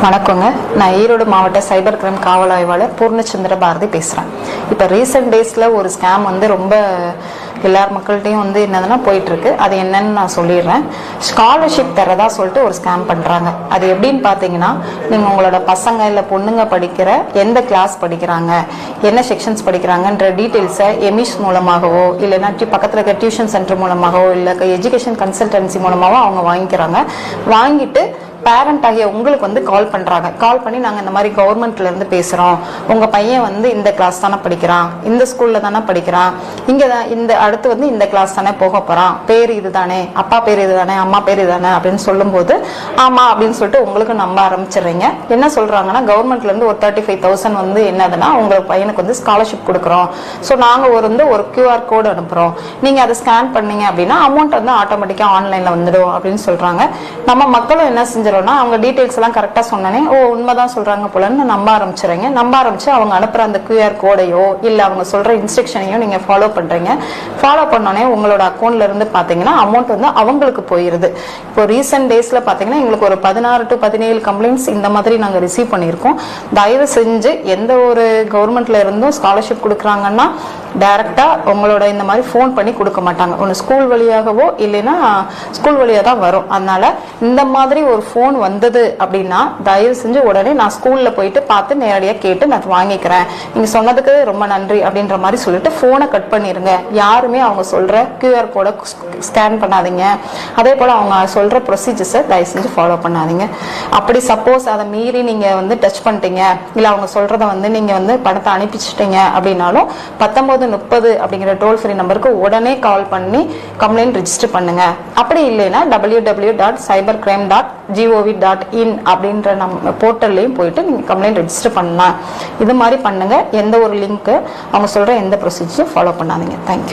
வணக்கங்க. நான் ஈரோடு மாவட்ட சைபர் கிரைம் காவல் ஆய்வாளர் பூர்ணச்சந்திர பாரதி பேசுகிறேன். இப்போ ரீசெண்ட் டேஸில் ஒரு ஸ்கேம் ரொம்ப எல்லார் மக்கள்கிட்டையும் என்னதுன்னா போயிட்டுருக்கு. அது என்னன்னு நான் சொல்லிடுறேன். ஸ்காலர்ஷிப் தரதா சொல்லிட்டு ஒரு ஸ்கேம் பண்ணுறாங்க. அது எப்படின்னு பார்த்தீங்கன்னா, நீங்கள் உங்களோட பசங்க இல்லை பொண்ணுங்க படிக்கிற எந்த கிளாஸ் படிக்கிறாங்க, என்ன செக்ஷன்ஸ் படிக்கிறாங்கன்ற டீட்டெயில்ஸை எமிஸ் மூலமாகவோ இல்லைன்னா பக்கத்தில் இருக்க டியூஷன் சென்டர் மூலமாகவோ இல்லை எஜுகேஷன் கன்சல்டன்சி மூலமாகவோ அவங்க வாங்கிக்கிறாங்க. வாங்கிட்டு பேரண்ட் ஆகிய உங்களுக்கு கால் பண்றாங்க. கால் பண்ணி நாங்க இந்த மாதிரி கவர்மெண்ட்ல இருந்து பேசுறோம், உங்க பையன் இந்த கிளாஸ் தானே படிக்கிறான், இந்த ஸ்கூல்ல தானே படிக்கிறான், இங்கதான் இந்த அடுத்து இந்த கிளாஸ் தானே போக போறான், பேர் இதுதானே, அப்பா பேர் இதுதானே, அம்மா பேர் இதுதானே அப்படின்னு சொல்லும் போது ஆமா அப்படின்னு சொல்லிட்டு உங்களுக்கு நம்ப ஆரம்பிச்சிடுறீங்க. என்ன சொல்றாங்கன்னா, கவர்மெண்ட்ல இருந்து ஒரு 35,000 என்னதுன்னா உங்க பையனுக்கு ஸ்காலர்ஷிப் கொடுக்குறோம். ஸோ நாங்க ஒரு QR கோடு அனுப்புறோம், நீங்க அதை ஸ்கேன் பண்ணீங்க அப்படின்னா அமௌண்ட் ஆட்டோமேட்டிக்கா ஆன்லைன்ல வந்துடும் அப்படின்னு சொல்றாங்க. நம்ம மக்களும் என்ன செஞ்ச அவங்க டீடைல்ஸ் எல்லாம் கரெக்டா சொன்னனே, ஓ உண்மைதான் சொல்றாங்க போலன்னு நம்ப ஆரம்பிச்சுறீங்க. நம்ப ஆரம்பிச்சு அவங்க அனுப்புற அந்த QR கோடையோ இல்ல அவங்க சொல்ற இன்ஸ்ட்ரக்ஷனையோ நீங்க ஃபாலோ பண்றீங்க. ஃபாலோ பண்ணோடனே உங்களோட அக்கௌண்ட்ல இருந்து பாத்தீங்கன்னா அமௌண்ட் அவங்களுக்கு போயிருது. இப்போ ரீசெண்ட் டேஸ்ல பாத்தீங்கன்னா எங்களுக்கு ஒரு 16 to 17 கம்ப்ளைண்ட்ஸ் இந்த மாதிரி நாங்க ரிசீவ் பண்ணியிருக்கோம். தயவு செஞ்சு எந்த ஒரு கவர்மெண்ட்ல இருந்தும் ஸ்காலர்ஷிப் கொடுக்குறாங்கன்னா டைரக்டா உங்களோட இந்த மாதிரி ஃபோன் பண்ணி கொடுக்க மாட்டாங்க. ஒன்று ஸ்கூல் வழியாகவோ இல்லைன்னா ஸ்கூல் வழியாக தான் வரும். அதனால இந்த மாதிரி ஒரு ஃபோன் வந்தது அப்படின்னா தயவு செஞ்சு உடனே நான் ஸ்கூல்ல போயிட்டு பார்த்து நேரடியாக கேட்டு நான் வாங்கிக்கிறேன், நீங்க சொன்னதுக்கு ரொம்ப நன்றி அப்படின்ற மாதிரி சொல்லிட்டு ஃபோனை கட் பண்ணிருங்க. யாருமே அவங்க சொல்ற QR கோடை ஸ்கேன் பண்ணாதீங்க. அதே போல அவங்க சொல்ற ப்ரொசீஜர்ஸை தயவு செஞ்சு ஃபாலோ பண்ணாதீங்க. அப்படி சப்போஸ் அதை மீறி நீங்க டச் பண்ணிட்டீங்க இல்ல அவங்க சொல்றதை நீங்க பணத்தை அனுப்பிச்சிட்டீங்க அப்படின்னாலும் 1930 அப்படிங்கிற டோல் ஃப்ரீ நம்பருக்கு உடனே கால் பண்ணி கம்ப்ளைண்ட் ரெஜிஸ்டர் பண்ணுங்க. அப்படி இல்லைன்னா www.cybercrime.gov.in அப்படின்ற நம்ம போர்ட்டல்லையும் போயிட்டு நீங்க கம்ப்ளைண்ட் ரெஜிஸ்டர் பண்ணலாம். இது மாதிரி பண்ணுங்க. எந்த ஒரு லிங்க் அவங்க சொல்ற எந்த ப்ரொசீஜரும் ஃபாலோ பண்ணாதீங்க. தேங்க்யூ.